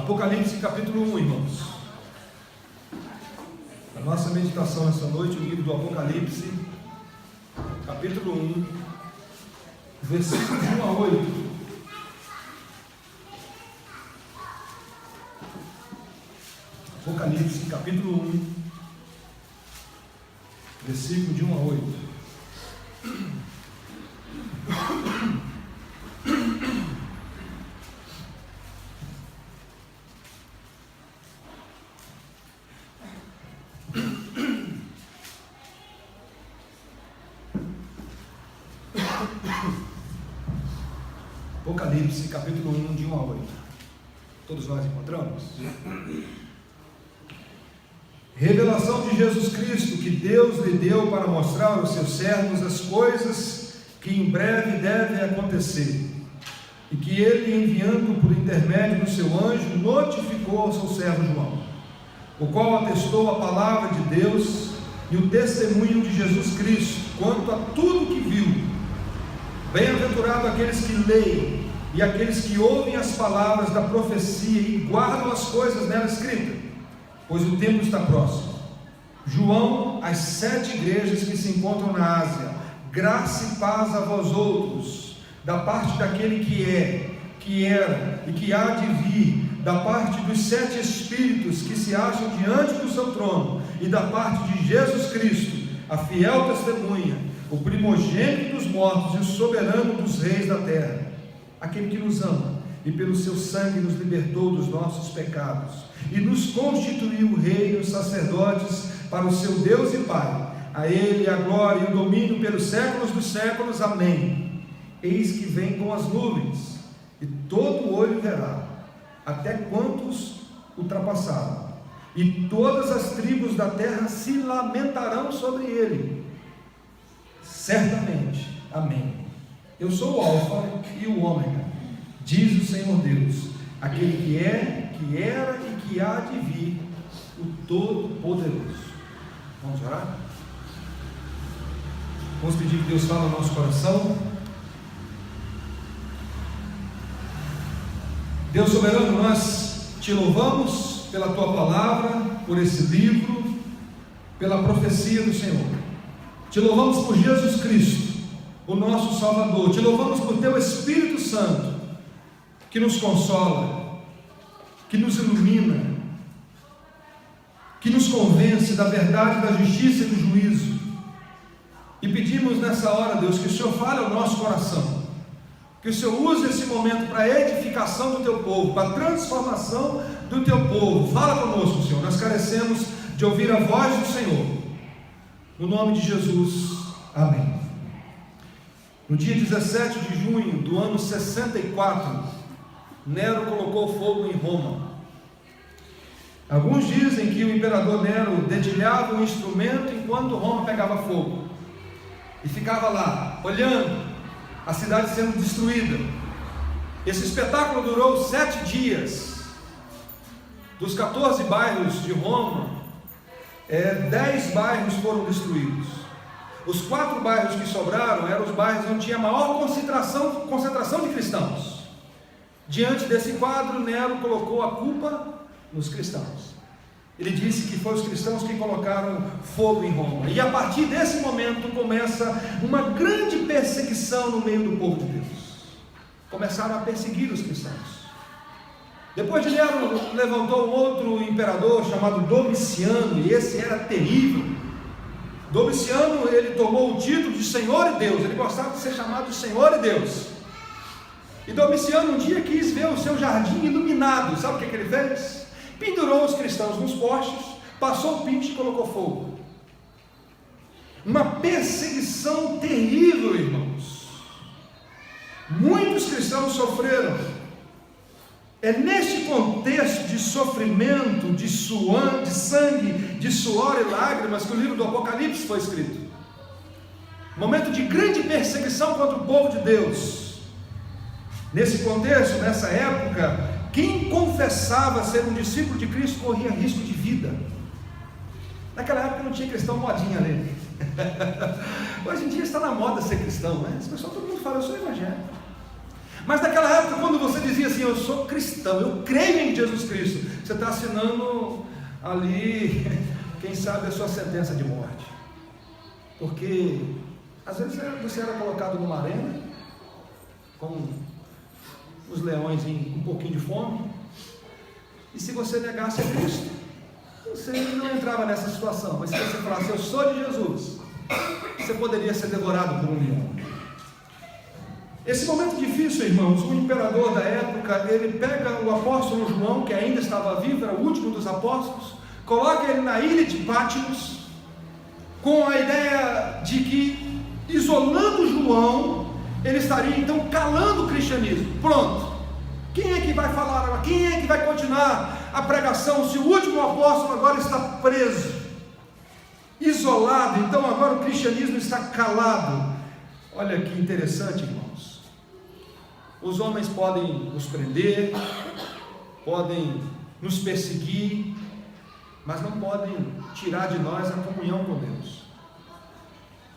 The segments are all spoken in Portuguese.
Apocalipse capítulo 1, irmãos. A nossa meditação essa noite, o livro do Apocalipse, capítulo 1, versículos 1 a 8. Apocalipse capítulo 1, versículo de 1 a 8. Apocalipse capítulo 1, de 1 a 8. Todos nós encontramos? Revelação de Jesus Cristo, que Deus lhe deu para mostrar aos seus servos as coisas que em breve devem acontecer, e que ele, enviando por intermédio do seu anjo, notificou ao seu servo João, o qual atestou a palavra de Deus e o testemunho de Jesus Cristo quanto a tudo que viu. Bem-aventurado aqueles que leem e aqueles que ouvem as palavras da profecia e guardam as coisas nela escritas, pois o tempo está próximo. João, às 7 igrejas que se encontram na Ásia, graça e paz a vós outros, da parte daquele que é, que era e que há de vir, da parte dos 7 Espíritos que se acham diante do seu trono, e da parte de Jesus Cristo, a fiel testemunha, o primogênito dos mortos e o soberano dos reis da terra, aquele que nos ama e pelo seu sangue nos libertou dos nossos pecados e nos constituiu rei e sacerdotes para o seu Deus e Pai. A ele a glória e o domínio pelos séculos dos séculos. Amém. Eis que vem com as nuvens, e todo olho verá, até quantos ultrapassaram, e todas as tribos da terra se lamentarão sobre ele. Certamente. Amém. Eu sou o Alfa e o Ômega, diz o Senhor Deus, aquele que é, que era e que há de vir, o Todo-Poderoso. Vamos orar? Vamos pedir que Deus fale no nosso coração. Deus soberano, nós te louvamos pela tua palavra, por esse livro, pela profecia do Senhor. Te louvamos por Jesus Cristo, o nosso Salvador. Te louvamos por teu Espírito Santo, que nos consola, que nos ilumina, que nos convence da verdade, da justiça e do juízo. E pedimos nessa hora, Deus, que o Senhor fale ao nosso coração, que o Senhor use esse momento para a edificação do teu povo, para a transformação do teu povo. Fala conosco, Senhor, nós carecemos de ouvir a voz do Senhor. No nome de Jesus, amém. No dia 17 de junho do ano 64, Nero colocou fogo em Roma. Alguns dizem que o imperador Nero dedilhava um instrumento enquanto Roma pegava fogo, e ficava lá, olhando a cidade sendo destruída. Esse espetáculo durou 7 dias. Dos 14 bairros de Roma, 10 bairros foram destruídos. Os 4 bairros que sobraram eram os bairros onde tinha maior concentração de cristãos. Diante desse quadro, Nero colocou a culpa nos cristãos. Ele disse que foram os cristãos que colocaram fogo em Roma. E a partir desse momento começa uma grande perseguição no meio do povo de Deus. Começaram a perseguir os cristãos. Depois de Nero, levantou um outro imperador chamado Domiciano, e esse era terrível. Domiciano, ele tomou o título de Senhor e Deus. Ele gostava de ser chamado de Senhor e Deus. E Domiciano um dia quis ver o seu jardim iluminado. Sabe o que ele fez? Pendurou os cristãos nos postes, passou o piche e colocou fogo. Uma perseguição terrível, irmãos. Muitos cristãos sofreram. É neste contexto de sofrimento, de sangue, de suor e lágrimas que o livro do Apocalipse foi escrito. Momento de grande perseguição contra o povo de Deus. Nesse contexto, nessa época, quem confessava ser um discípulo de Cristo corria risco de vida. Naquela época não tinha cristão modinha ali. Hoje em dia está na moda ser cristão, né? As pessoas, todo mundo fala, eu sou evangélico. Mas naquela época, quando você dizia assim, eu sou cristão, eu creio em Jesus Cristo, você está assinando ali, quem sabe, a sua sentença de morte. Porque às vezes você era colocado numa arena com os leões com um pouquinho de fome, e se você negasse a Cristo, você não entrava nessa situação. Mas se você falasse, eu sou de Jesus, você poderia ser devorado por um leão. Esse momento difícil, irmãos, o imperador da época, ele pega o apóstolo João, que ainda estava vivo, era o último dos apóstolos, coloca ele na ilha de Patmos, com a ideia de que, isolando João, ele estaria então calando o cristianismo. Pronto, quem é que vai falar, quem é que vai continuar a pregação, se o último apóstolo agora está preso, isolado? Então agora o cristianismo está calado. Olha que interessante, irmãos. Os homens podem nos prender, podem nos perseguir, mas não podem tirar de nós a comunhão com Deus.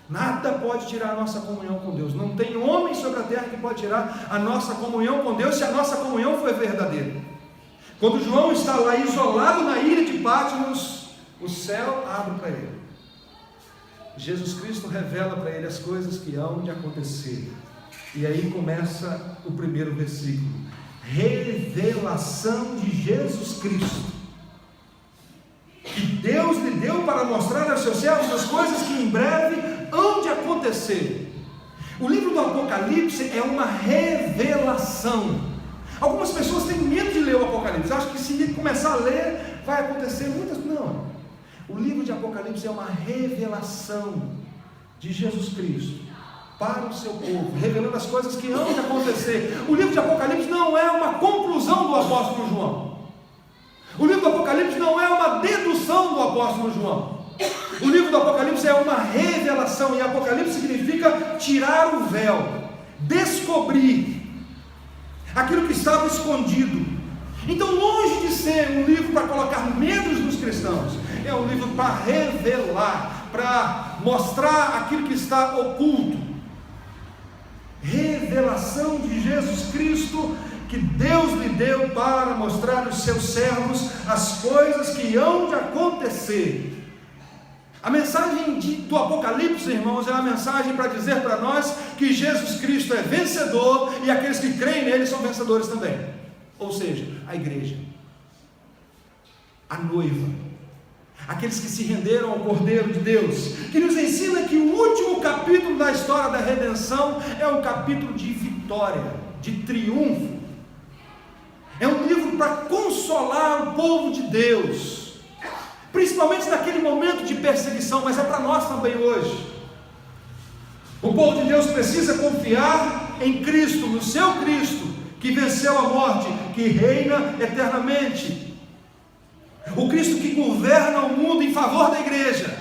Nada pode tirar a nossa comunhão com Deus. Não tem homem sobre a terra que pode tirar a nossa comunhão com Deus, se a nossa comunhão for verdadeira. Quando João está lá isolado na ilha de Patmos, o céu abre para ele. Jesus Cristo revela para ele as coisas que hão de acontecer. E aí começa o primeiro versículo: revelação de Jesus Cristo, que Deus lhe deu para mostrar aos seus servos as coisas que em breve hão de acontecer. O livro do Apocalipse é uma revelação. Algumas pessoas têm medo de ler o Apocalipse, acham que se começar a ler vai acontecer muitas. Não, o livro de Apocalipse é uma revelação de Jesus Cristo para o seu povo, revelando as coisas que hão de acontecer. O livro de Apocalipse não é uma conclusão do apóstolo João. O livro do Apocalipse não é uma dedução do apóstolo João. O livro do Apocalipse é uma revelação, e Apocalipse significa tirar o véu, descobrir aquilo que estava escondido. Então, longe de ser um livro para colocar medos nos cristãos, é um livro para revelar, para mostrar aquilo que está oculto. Revelação de Jesus Cristo, que Deus lhe deu para mostrar aos seus servos as coisas que hão de acontecer. A mensagem do Apocalipse, irmãos, é uma mensagem para dizer para nós que Jesus Cristo é vencedor, e aqueles que creem nele são vencedores também. Ou seja, a igreja, a noiva, aqueles que se renderam ao Cordeiro de Deus, que nos ensina que o último capítulo da história da redenção é um capítulo de vitória, de triunfo. É um livro para consolar o povo de Deus, principalmente naquele momento de perseguição, mas é para nós também hoje. O povo de Deus precisa confiar em Cristo, no seu Cristo, que venceu a morte, que reina eternamente. O Cristo que governa o mundo em favor da igreja.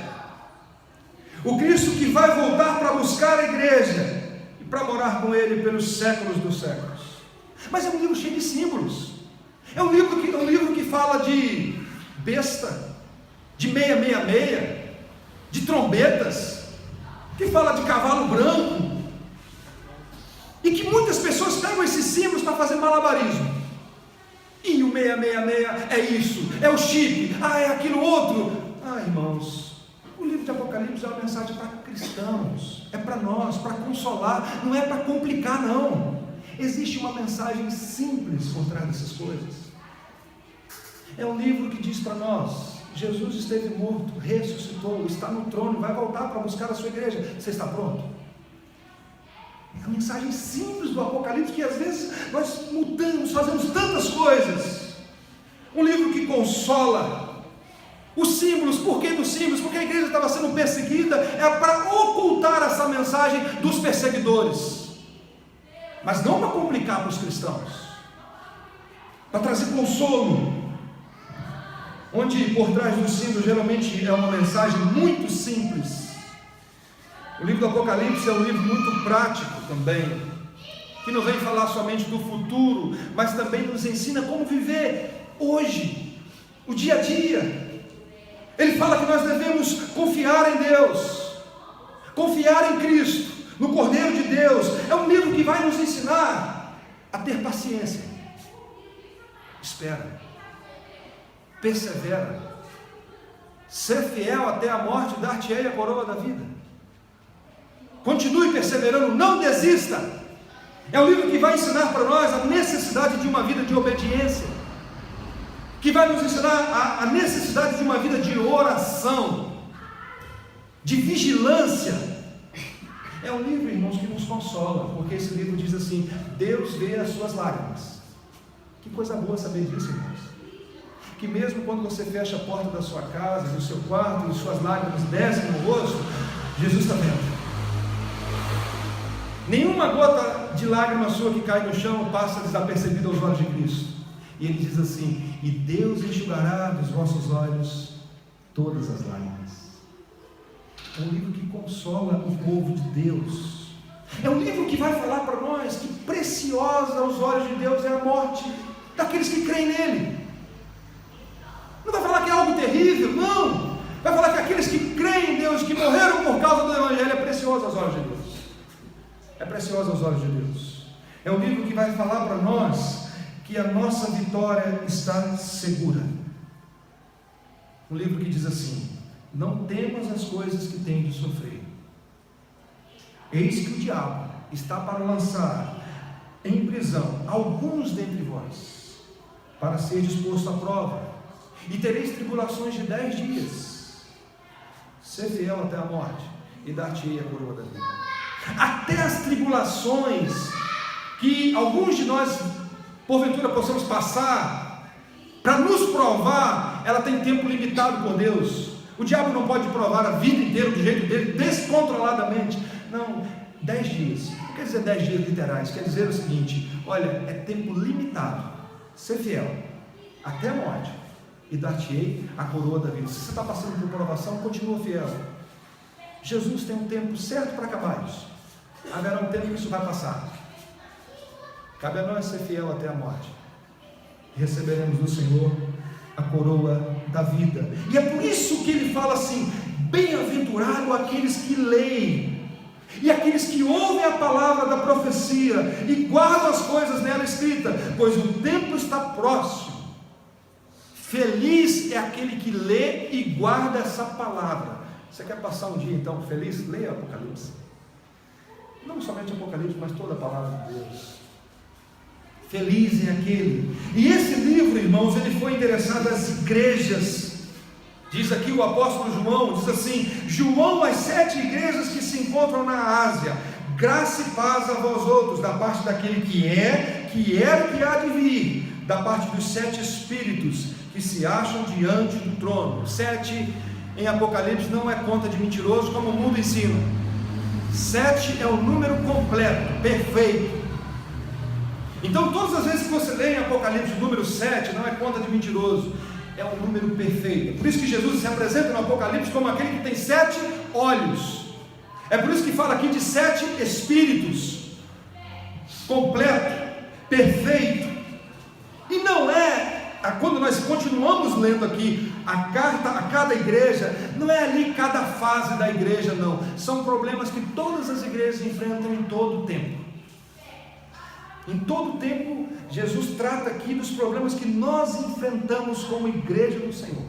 O Cristo que vai voltar para buscar a igreja e para morar com ele pelos séculos dos séculos. Mas é um livro cheio de símbolos. É um livro que fala de besta, de 666, de trombetas, que fala de cavalo branco, e que muitas pessoas pegam esses símbolos para fazer malabarismo. E o 666 é isso, é o chip, é aquilo outro. Irmãos, o livro de Apocalipse é uma mensagem para cristãos, é para nós, para consolar, não é para complicar, não. Existe uma mensagem simples por trás dessas coisas. É um livro que diz para nós: Jesus esteve morto, ressuscitou, está no trono, vai voltar para buscar a sua igreja. Você está pronto? É a mensagem simples do Apocalipse, que às vezes nós mudamos, fazemos tantas coisas. Um livro que consola. Os símbolos, por que dos símbolos? Porque a igreja estava sendo perseguida, é para ocultar essa mensagem dos perseguidores, mas não para complicar para os cristãos, para trazer consolo. Onde por trás dos símbolos geralmente é uma mensagem muito simples. O livro do Apocalipse é um livro muito prático também, que não vem falar somente do futuro, mas também nos ensina como viver hoje, o dia a dia. Ele fala que nós devemos confiar em Deus, confiar em Cristo, no Cordeiro de Deus. É um livro que vai nos ensinar a ter paciência. Espera, persevera, ser fiel até a morte, dar-te-ei a coroa da vida. Continue perseverando, não desista. É um livro que vai ensinar para nós a necessidade de uma vida de obediência, que vai nos ensinar a necessidade de uma vida de oração, de vigilância. É um livro, irmãos, que nos consola, porque esse livro diz assim: Deus vê as suas lágrimas. Que coisa boa saber disso, irmãos. Que mesmo quando você fecha a porta da sua casa, do seu quarto, e suas lágrimas descem no rosto, Jesus está vendo. Nenhuma gota de lágrima sua que cai no chão passa desapercebida aos olhos de Cristo. E ele diz assim: e Deus enxugará dos vossos olhos todas as lágrimas. É um livro que consola o povo de Deus. É um livro que vai falar para nós que preciosa aos olhos de Deus é a morte daqueles que creem nele. Não vai falar que é algo terrível, não. Vai falar que aqueles que creem em Deus, que morreram por causa do Evangelho, é precioso aos olhos de Deus. É precioso aos olhos de Deus. É um livro que vai falar para nós que a nossa vitória está segura. Um livro que diz assim: não temas as coisas que tem de sofrer. Eis que o diabo está para lançar em prisão alguns dentre vós, para ser disposto à prova, e tereis tribulações de 10 dias. Ser fiel até a morte, e dar-te-ei a coroa da vida. Até as tribulações que alguns de nós porventura possamos passar, para nos provar, ela tem tempo limitado por Deus. O diabo não pode provar a vida inteira do jeito dele, descontroladamente. Não, 10 dias. Não quer dizer 10 dias literais, quer dizer o seguinte: olha, é tempo limitado. Ser fiel até a morte, e dar-te-ei a coroa da vida. Se você está passando por provação, continua fiel. Jesus tem um tempo certo para acabar isso. Haverá um tempo que isso vai passar. Cabe a nós ser fiel até a morte. Receberemos do Senhor a coroa da vida. E é por isso que ele fala assim: bem-aventurado aqueles que leem, e aqueles que ouvem a palavra da profecia e guardam as coisas nela escritas, pois o tempo está próximo. Feliz é aquele que lê e guarda essa palavra. Você quer passar um dia então feliz? Leia Apocalipse. Não somente Apocalipse, mas toda a palavra de Deus. Feliz é aquele. E esse livro, irmãos, ele foi endereçado às igrejas. Diz aqui o apóstolo João, diz assim: João, as 7 igrejas que se encontram na Ásia, graça e paz a vós outros, da parte daquele que era e que há de vir, da parte dos 7 espíritos que se acham diante do trono. 7 em Apocalipse não é conta de mentiroso, como o mundo ensina. 7 é o número completo, perfeito. Então todas as vezes que você lê em Apocalipse o número 7, não é conta de mentiroso, é um número perfeito. Por isso que Jesus se apresenta no Apocalipse como aquele que tem 7 olhos. É por isso que fala aqui de 7 espíritos, completo, perfeito. E não é, quando nós continuamos lendo aqui a carta a cada igreja, não é ali cada fase da igreja, não. São problemas que todas as igrejas enfrentam em todo o tempo. Em todo o tempo, Jesus trata aqui dos problemas que nós enfrentamos como igreja do Senhor.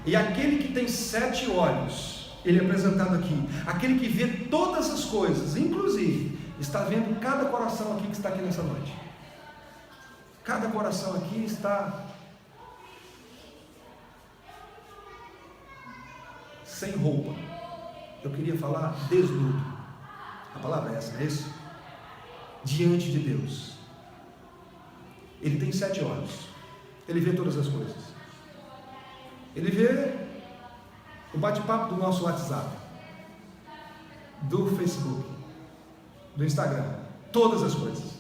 E aquele que tem 7 olhos, ele é apresentado aqui, aquele que vê todas as coisas, inclusive, está vendo cada coração aqui que está aqui nessa noite. Cada coração aqui está sem roupa. Eu queria falar desnudo. A palavra é essa, não é isso? Diante de Deus. Ele tem 7 olhos. Ele vê todas as coisas. Ele vê o bate-papo do nosso WhatsApp, do Facebook, do Instagram, todas as coisas.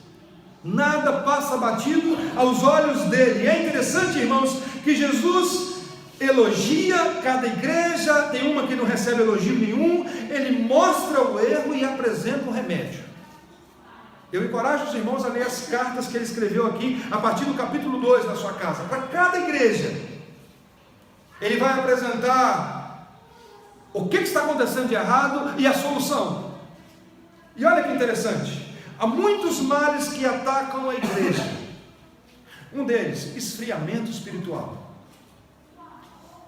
Nada passa batido aos olhos dele. E é interessante, irmãos, que Jesus elogia cada igreja. Tem uma que não recebe elogio nenhum. Ele mostra o erro e apresenta o remédio. Eu encorajo os irmãos a ler as cartas que ele escreveu aqui, a partir do capítulo 2 na sua casa, para cada igreja. Ele vai apresentar o que está acontecendo de errado e a solução. E olha que interessante, há muitos males que atacam a igreja. Um deles, esfriamento espiritual.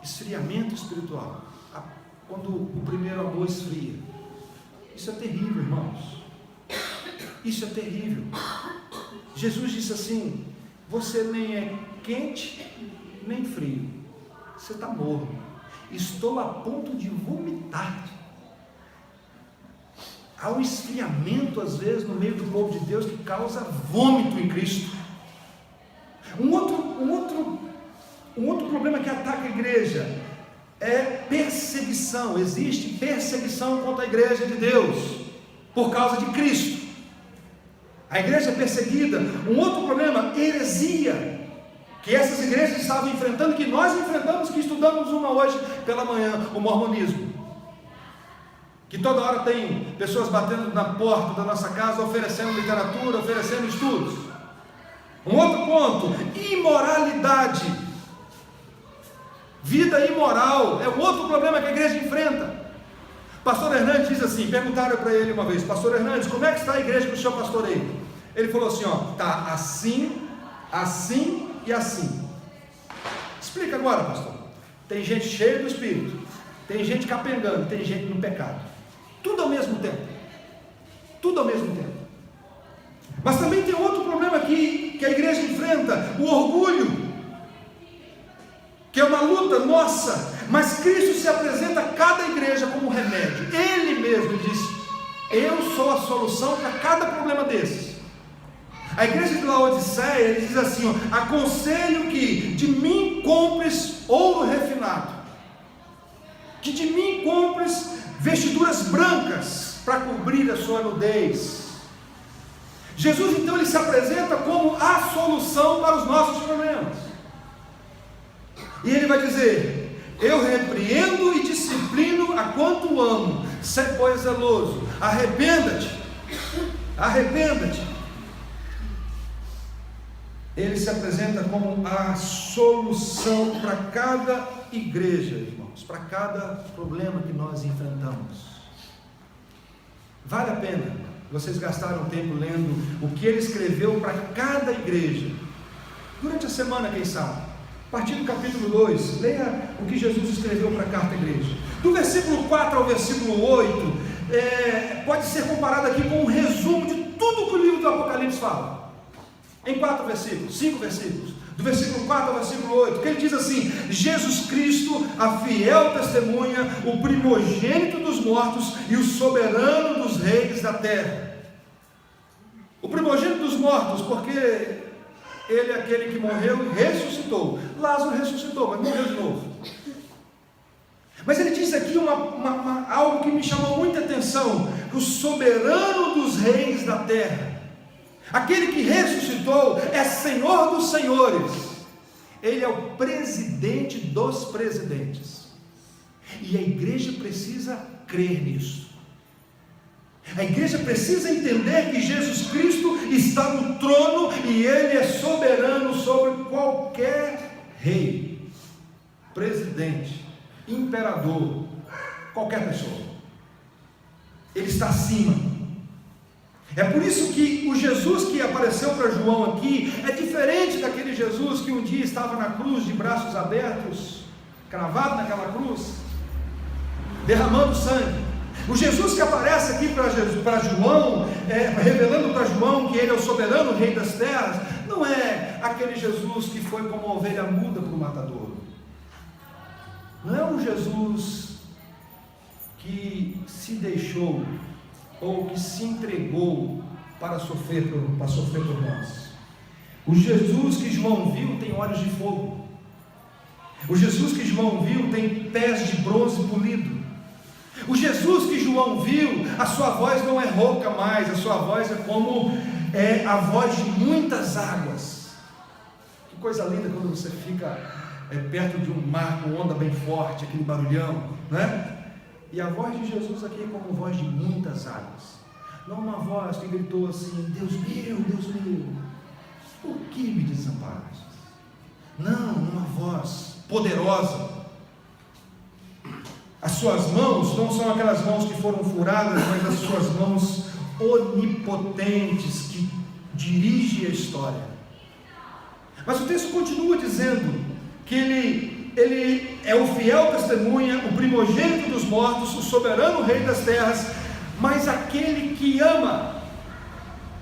Esfriamento espiritual. Quando o primeiro amor esfria. Isso é terrível, irmãos. Isso é terrível. Jesus disse assim: você nem é quente, nem frio. Você está morno. Estou a ponto de vomitar. Há um esfriamento, às vezes, no meio do povo de Deus, que causa vômito em Cristo. Um outro problema que ataca a igreja é perseguição. Existe perseguição contra a igreja de Deus, por causa de Cristo. A igreja é perseguida. Um outro problema, heresia, que essas igrejas estavam enfrentando, que nós enfrentamos, que estudamos uma hoje pela manhã, o mormonismo. Que toda hora tem pessoas batendo na porta da nossa casa, oferecendo literatura, oferecendo estudos. Um outro ponto, imoralidade. Vida imoral é um outro problema que a igreja enfrenta. Pastor Hernandes diz assim, perguntaram para ele uma vez: Pastor Hernandes, como é que está a igreja que o senhor pastoreia? Ele falou assim, está assim, assim e assim. Explica agora, pastor. Tem gente cheia do Espírito, tem gente capengando, tem gente no pecado. Tudo ao mesmo tempo. Tudo ao mesmo tempo. Mas também tem outro problema que a igreja enfrenta: o orgulho, que é uma luta nossa. Mas Cristo se apresenta a cada igreja como remédio. Ele mesmo disse: eu sou a solução para cada problema desses. A igreja de Laodiceia, ele diz assim: aconselho que de mim compres ouro refinado, que de mim compres vestiduras brancas para cobrir a sua nudez. Jesus então ele se apresenta como a solução para os nossos problemas. E ele vai dizer: eu repreendo e disciplino a quanto amo. Sê, pois, zeloso. Arrependa-te. Arrependa-te. Ele se apresenta como a solução para cada igreja, irmãos, para cada problema que nós enfrentamos. Vale a pena vocês gastaram tempo lendo o que ele escreveu para cada igreja, durante a semana, quem sabe. A partir do capítulo 2, leia o que Jesus escreveu para a carta à igreja. Do versículo 4 ao versículo 8, pode ser comparado aqui com um resumo de tudo que o livro do Apocalipse fala. Em 4 versículos, 5 versículos, do versículo 4 ao versículo 8, que ele diz assim: Jesus Cristo, a fiel testemunha, o primogênito dos mortos e o soberano dos reis da terra. O primogênito dos mortos, porque ele é aquele que morreu e ressuscitou. Lázaro ressuscitou, mas morreu de novo. Mas ele diz aqui algo que me chamou muita atenção: o soberano dos reis da terra. Aquele que ressuscitou é Senhor dos senhores. Ele é o presidente dos presidentes. E a igreja precisa crer nisso. A igreja precisa entender que Jesus Cristo está no trono e Ele é soberano sobre qualquer rei, presidente, imperador, qualquer pessoa. Ele está acima. É por isso que o Jesus que apareceu para João aqui é diferente daquele Jesus que um dia estava na cruz de braços abertos, cravado naquela cruz, derramando sangue. O Jesus que aparece aqui para João, revelando para João que ele é o soberano rei das terras, não é aquele Jesus que foi como uma ovelha muda para o matadouro. Não é um Jesus que se deixou ou que se entregou para sofrer por nós. O Jesus que João viu tem olhos de fogo. O Jesus que João viu tem pés de bronze polido. O Jesus que João viu, a sua voz não é rouca mais, a sua voz é como a voz de muitas águas. Que coisa linda quando você fica perto de um mar com onda bem forte, aquele barulhão, né? E a voz de Jesus aqui é como voz de muitas águas. Não uma voz que gritou assim: Deus meu, por que me desamparaste? Não, uma voz poderosa. As suas mãos não são aquelas mãos que foram furadas, mas as suas mãos onipotentes que dirigem a história. Mas o texto continua dizendo que ele é o fiel testemunha, o primogênito dos mortos, o soberano rei das terras, mas aquele que ama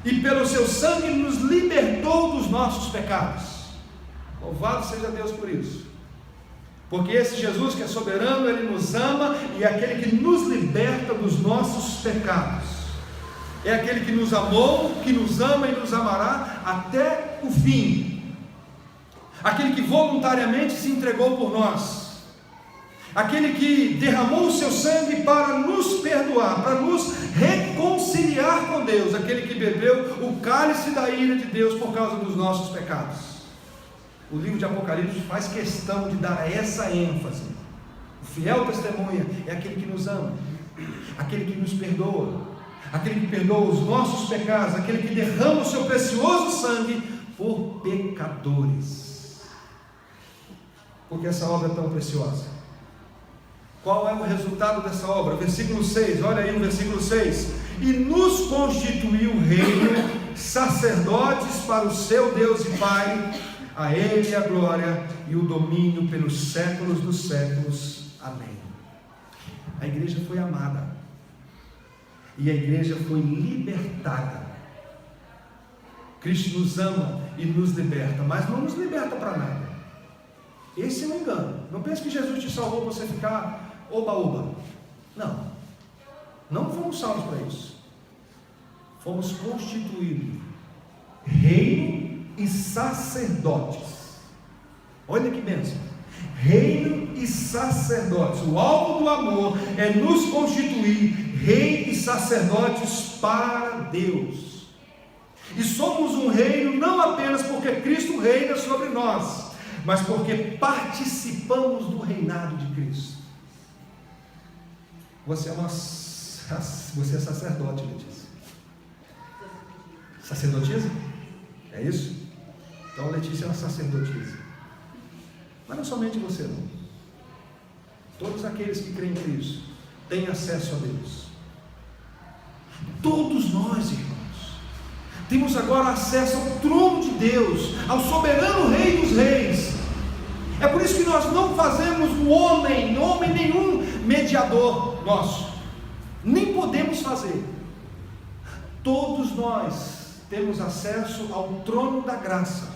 e pelo seu sangue nos libertou dos nossos pecados. Louvado seja Deus por isso, porque esse Jesus que é soberano, ele nos ama e é aquele que nos liberta dos nossos pecados. É aquele que nos amou, que nos ama e nos amará até o fim. Aquele que voluntariamente se entregou por nós. Aquele que derramou o seu sangue para nos perdoar, para nos reconciliar com Deus. Aquele que bebeu o cálice da ira de Deus por causa dos nossos pecados. O livro de Apocalipse faz questão de dar essa ênfase. O fiel testemunha é aquele que nos ama, aquele que nos perdoa, aquele que perdoa os nossos pecados, aquele que derrama o seu precioso sangue por pecadores. Porque essa obra é tão preciosa. Qual é o resultado dessa obra? Versículo 6, olha aí o versículo 6. E nos constituiu reino, sacerdotes para o seu Deus e Pai. A Ele a glória e o domínio pelos séculos dos séculos. Amém. A igreja foi amada e a igreja foi libertada. Cristo nos ama e nos liberta, mas não nos liberta para nada. Esse é um engano. Não pense que Jesus te salvou para você ficar oba-oba. Não fomos salvos para isso. Fomos constituídos reino e sacerdotes. Olha que bênção. Reino e sacerdotes. O alvo do amor é nos constituir rei e sacerdotes para Deus. E somos um reino não apenas porque Cristo reina sobre nós, mas porque participamos do reinado de Cristo. Você é sacerdote, Letícia. Sacerdotisa? É isso? Então Letícia é uma sacerdotisa. Mas não somente você não. Todos aqueles que creem em Cristo têm acesso a Deus. Todos nós, irmãos, temos agora acesso ao trono de Deus, ao soberano Rei dos Reis. É por isso que nós não fazemos homem nenhum mediador nosso. Nem podemos fazer. Todos nós temos acesso ao trono da graça.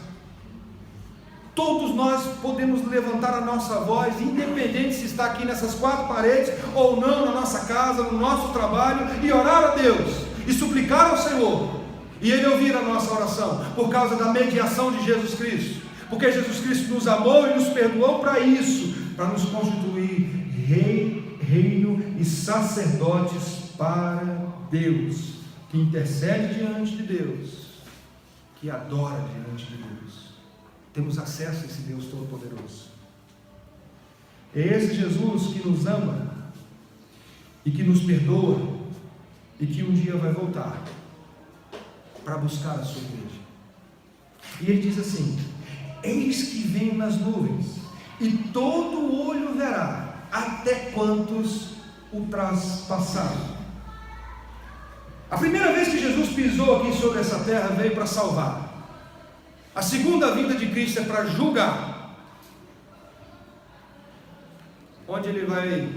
Todos nós podemos levantar a nossa voz, independente se está aqui nessas quatro paredes ou não, na nossa casa, no nosso trabalho, e orar a Deus, e suplicar ao Senhor, e Ele ouvir a nossa oração, por causa da mediação de Jesus Cristo, porque Jesus Cristo nos amou e nos perdoou para isso, para nos constituir reino e sacerdotes para Deus, que intercede diante de Deus, que adora diante de Deus. Temos acesso a esse Deus Todo-Poderoso. É esse Jesus que nos ama e que nos perdoa e que um dia vai voltar para buscar a sua igreja. E ele diz assim: eis que vem nas nuvens, e todo olho verá, até quantos o traspassaram. A primeira vez que Jesus pisou aqui sobre essa terra, veio para salvar. A segunda vinda de Cristo é para julgar, onde Ele vai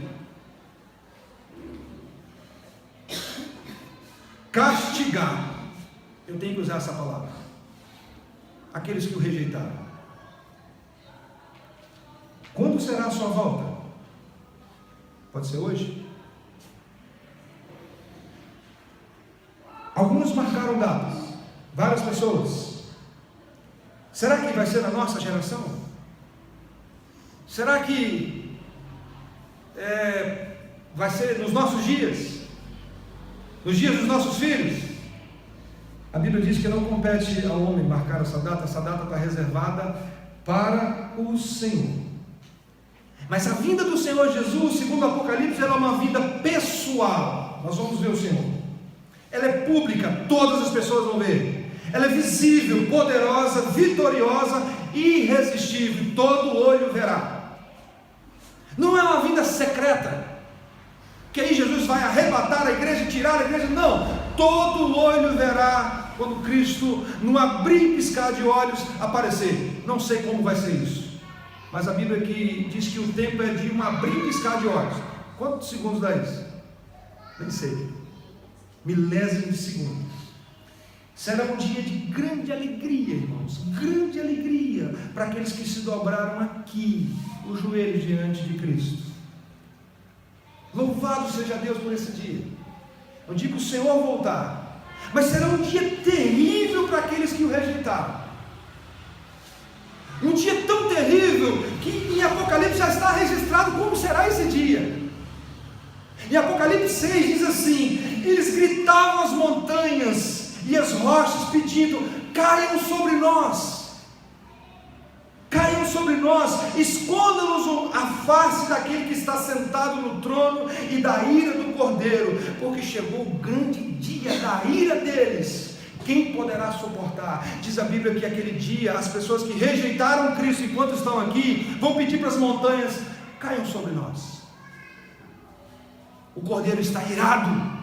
castigar, eu tenho que usar essa palavra, aqueles que o rejeitaram. Quando será a sua volta? Pode ser hoje? Alguns marcaram datas, várias pessoas. Será que vai ser na nossa geração? Será que vai ser nos nossos dias? Nos dias dos nossos filhos? A Bíblia diz que não compete ao homem marcar essa data está reservada para o Senhor. Mas a vinda do Senhor Jesus, segundo o Apocalipse, ela é uma vinda pessoal. Nós vamos ver o Senhor. Ela é pública, todas as pessoas vão ver. Ela é visível, poderosa, vitoriosa, irresistível, todo olho verá. Não é uma vinda secreta, que aí Jesus vai arrebatar a igreja e tirar a igreja. Não, todo olho verá quando Cristo, num abrir e piscar de olhos, aparecer. Não sei como vai ser isso, mas a Bíblia aqui diz que o tempo é de um abrir e piscar de olhos. Quantos segundos dá isso? Nem sei. Milésimos de segundo. Será um dia de grande alegria, irmãos, grande alegria para aqueles que se dobraram aqui, os joelhos diante de Cristo. Louvado seja Deus por esse dia. No dia que o Senhor voltar. Mas será um dia terrível para aqueles que o rejeitaram. Um dia tão terrível que em Apocalipse já está registrado como será esse dia. Em Apocalipse 6 diz assim: eles gritavam às montanhas e as rochas, pedindo: caiam sobre nós, caiam sobre nós, esconda-nos a face daquele que está sentado no trono e da ira do Cordeiro, porque chegou o grande dia da ira deles. Quem poderá suportar? Diz a Bíblia que aquele dia as pessoas que rejeitaram Cristo enquanto estão aqui vão pedir para as montanhas: caiam sobre nós. O Cordeiro está irado.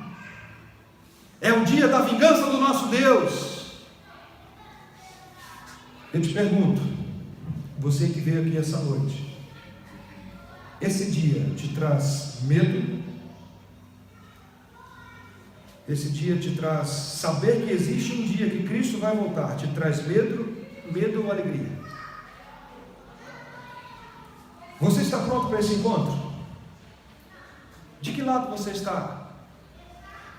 É o dia da vingança do nosso Deus. Eu te pergunto, você que veio aqui essa noite, esse dia te traz medo? Esse dia te traz saber que existe um dia que Cristo vai voltar, te traz medo ou alegria? Você está pronto para esse encontro? De que lado você está?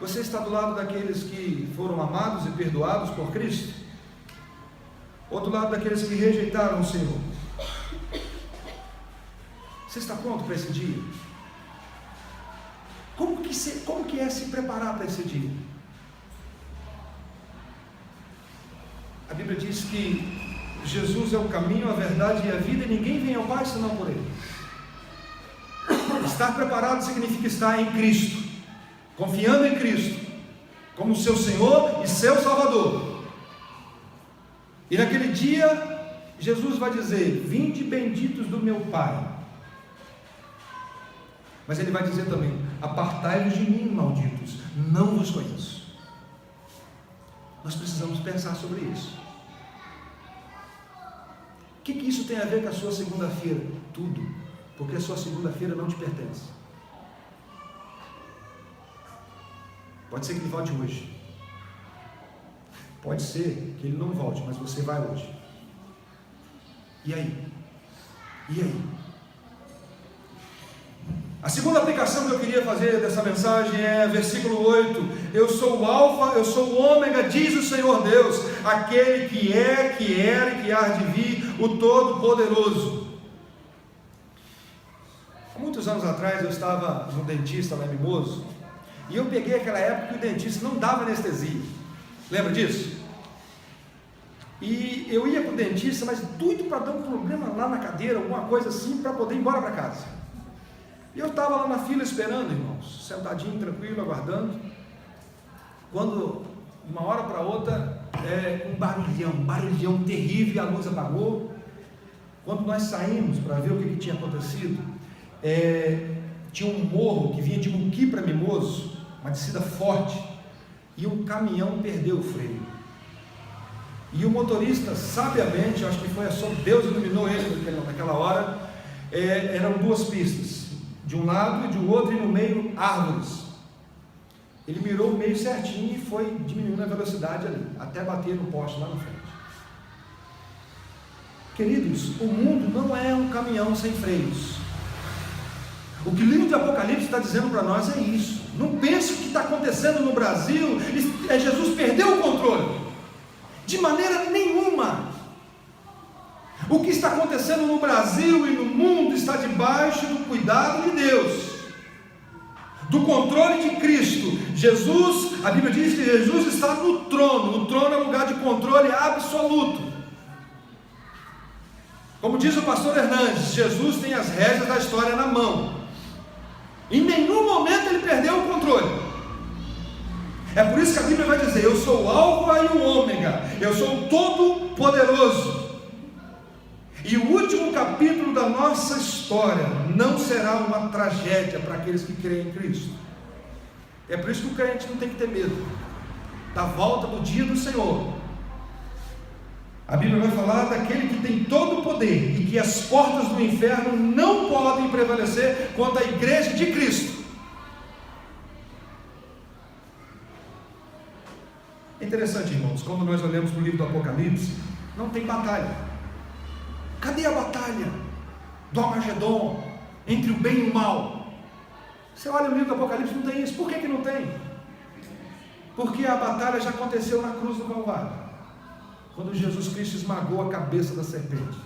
Você está do lado daqueles que foram amados e perdoados por Cristo? Ou do lado daqueles que rejeitaram o Senhor? Você está pronto para esse dia? Como que é se preparar para esse dia? A Bíblia diz que Jesus é o caminho, a verdade e a vida, e ninguém vem ao Pai senão por Ele. Estar preparado significa estar em Cristo, confiando em Cristo como seu Senhor e seu Salvador. E naquele dia Jesus vai dizer: vinde benditos do meu Pai. Mas Ele vai dizer também: apartai-vos de mim, malditos, não vos conheço. Nós precisamos pensar sobre isso. O que isso tem a ver com a sua segunda-feira? Tudo, porque a sua segunda-feira não te pertence. Pode ser que ele volte hoje, pode ser que ele não volte, mas você vai hoje. E aí? E aí? A segunda aplicação que eu queria fazer dessa mensagem é versículo 8: eu sou o Alfa, eu sou o Ômega, diz o Senhor Deus, aquele que é, que era e que há de vir, o Todo-Poderoso. Há muitos anos atrás eu estava no dentista lá em Mimoso, e eu peguei aquela época que o dentista não dava anestesia. Lembra disso? E eu ia para o dentista, mas doido para dar um problema lá na cadeira, alguma coisa assim, para poder ir embora para casa. E eu estava lá na fila esperando, irmãos, sentadinho, tranquilo, aguardando, quando, de uma hora para outra, um barulhão terrível, e a luz apagou. Quando nós saímos para ver o que tinha acontecido, tinha um morro que vinha de Muqui para Mimoso, uma descida forte, e um caminhão perdeu o freio. E o motorista, sabiamente, acho que foi só Deus iluminou ele naquela hora, eram duas pistas, de um lado e de outro, e no meio árvores. Ele mirou o meio certinho e foi diminuindo a velocidade ali, até bater no poste lá na frente. Queridos, o mundo não é um caminhão sem freios. O que o livro de Apocalipse está dizendo para nós é isso. Não pense que o que está acontecendo no Brasil é Jesus perdeu o controle. De maneira nenhuma. O que está acontecendo no Brasil e no mundo está debaixo do cuidado de Deus, do controle de Cristo. Jesus, a Bíblia diz que Jesus está no trono. O trono é lugar de controle absoluto. Como diz o pastor Hernandes, Jesus tem as rédeas da história na mão. Em nenhum momento ele perdeu o controle. É por isso que a Bíblia vai dizer: eu sou o Alfa e o Ômega, eu sou o Todo-Poderoso. E o último capítulo da nossa história não será uma tragédia para aqueles que creem em Cristo. É por isso que o crente não tem que ter medo. da volta do dia do Senhor, a Bíblia vai falar daquele que tem todo o poder e que as portas do inferno não podem prevalecer contra a igreja de Cristo. É interessante, irmãos, quando nós olhamos para o livro do Apocalipse, não tem batalha. Cadê a batalha do Armagedon entre o bem e o mal? Você olha no livro do Apocalipse, não tem isso. Por que não tem? Porque a batalha já aconteceu na cruz do Calvário, quando Jesus Cristo esmagou a cabeça da serpente.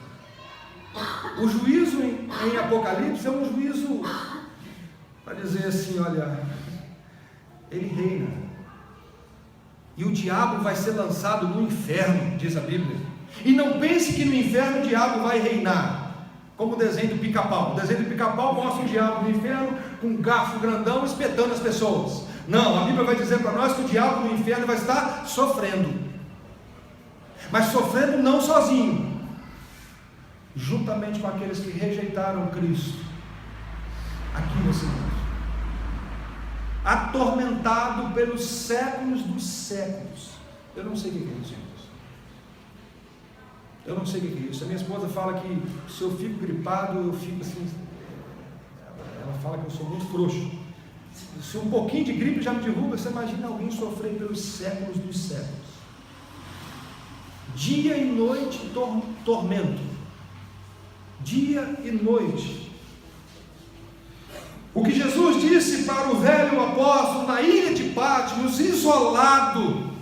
O juízo em Apocalipse é um juízo para dizer assim, olha, ele reina, e o diabo vai ser lançado no inferno, diz a Bíblia. E não pense que no inferno o diabo vai reinar, como o desenho do Pica-Pau. O desenho do Pica-Pau mostra o diabo no inferno com um garfo grandão espetando as pessoas. Não, a Bíblia vai dizer para nós que o diabo no inferno vai estar sofrendo, mas sofrendo não sozinho, juntamente com aqueles que rejeitaram Cristo aqui nesse mundo, atormentado pelos séculos dos séculos. Eu não sei o que é isso, irmãos. Eu não sei o que é isso. A minha esposa fala que se eu fico gripado, eu fico assim, ela fala que eu sou muito frouxo. Se um pouquinho de gripe já me derruba, você imagina alguém sofrer pelos séculos dos séculos. Dia e noite tormento, dia e noite. O que Jesus disse para o velho apóstolo na ilha de Patmos, isolado,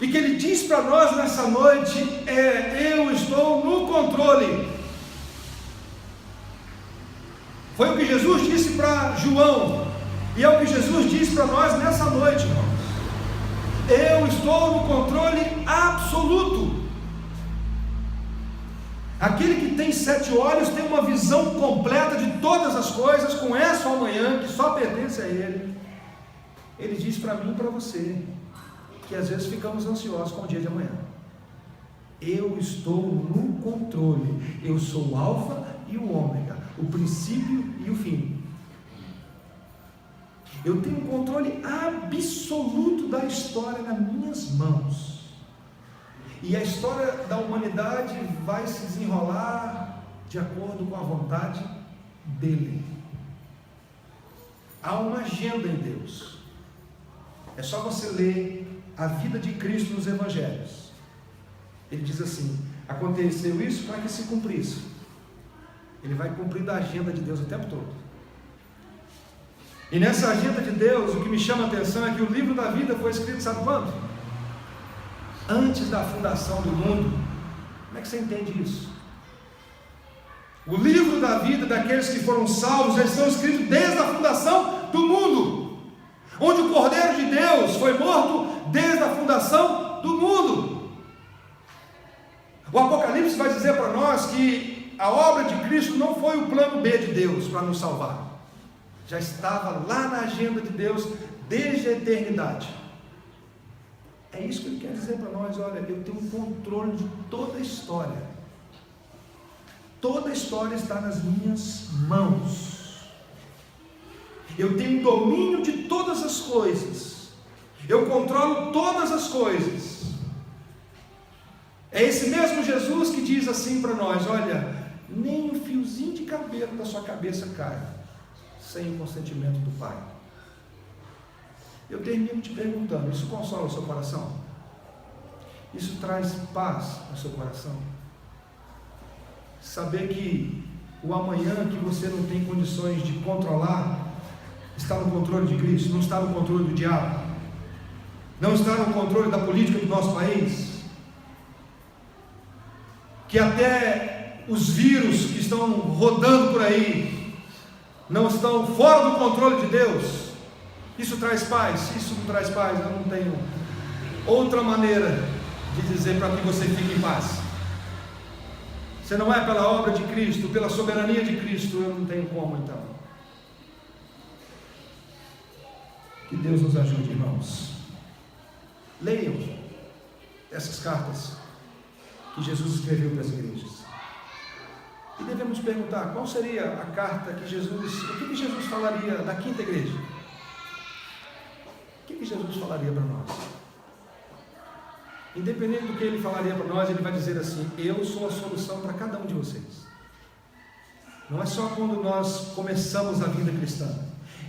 e que ele diz para nós nessa noite é: eu estou no controle. Foi o que Jesus disse para João, e é o que Jesus diz para nós nessa noite, irmãos. Eu estou no controle absoluto. Aquele que tem 7 olhos tem uma visão completa de todas as coisas, conhece o amanhã, que só pertence a Ele. Ele diz para mim e para você, que às vezes ficamos ansiosos com o dia de amanhã. Eu estou no controle. Eu sou o alfa e o ômega, o princípio e o fim. Eu tenho um controle absoluto da história nas minhas mãos. E a história da humanidade vai se desenrolar de acordo com a vontade dele. Há uma agenda em Deus. É só você ler a vida de Cristo nos Evangelhos. Ele diz assim: aconteceu isso para que se cumprisse. Ele vai cumprir da agenda de Deus o tempo todo. E nessa agenda de Deus, o que me chama a atenção é que o livro da vida foi escrito, sabe quando? Antes da fundação do mundo. Como é que você entende isso? O livro da vida daqueles que foram salvos já estão escritos desde a fundação do mundo, onde o Cordeiro de Deus foi morto desde a fundação do mundo. O Apocalipse vai dizer para nós que a obra de Cristo não foi o plano B de Deus para nos salvar. Já estava lá na agenda de Deus desde a eternidade. É isso que ele quer dizer para nós: olha, eu tenho um controle de toda a história. Toda a história está nas minhas mãos. Eu tenho domínio de todas as coisas. Eu controlo todas as coisas. É esse mesmo Jesus que diz assim para nós: olha, nem um fiozinho de cabelo da sua cabeça cai sem o consentimento do Pai. Eu termino te perguntando: isso consola o seu coração? Isso traz paz ao seu coração? Saber que o amanhã que você não tem condições de controlar está no controle de Cristo, não está no controle do diabo, não está no controle da política do nosso país, que até os vírus que estão rodando por aí não estão fora do controle de Deus. Isso traz paz? Isso não traz paz, eu não tenho outra maneira de dizer para que você fique em paz. Se não é pela obra de Cristo, pela soberania de Cristo, eu não tenho como então. Que Deus nos ajude, irmãos. Leiam essas cartas que Jesus escreveu para as igrejas. E devemos perguntar: qual seria a carta que Jesus, o que Jesus falaria da quinta igreja? O que Jesus falaria para nós? Independente do que Ele falaria para nós, Ele vai dizer assim: eu sou a solução para cada um de vocês. Não é só quando nós começamos a vida cristã.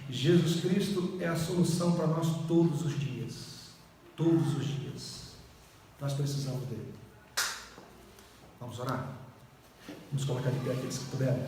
Jesus Cristo é a solução para nós todos os dias. Todos os dias. Nós precisamos dele. Vamos orar? Vamos colocar de pé aqueles que puderem.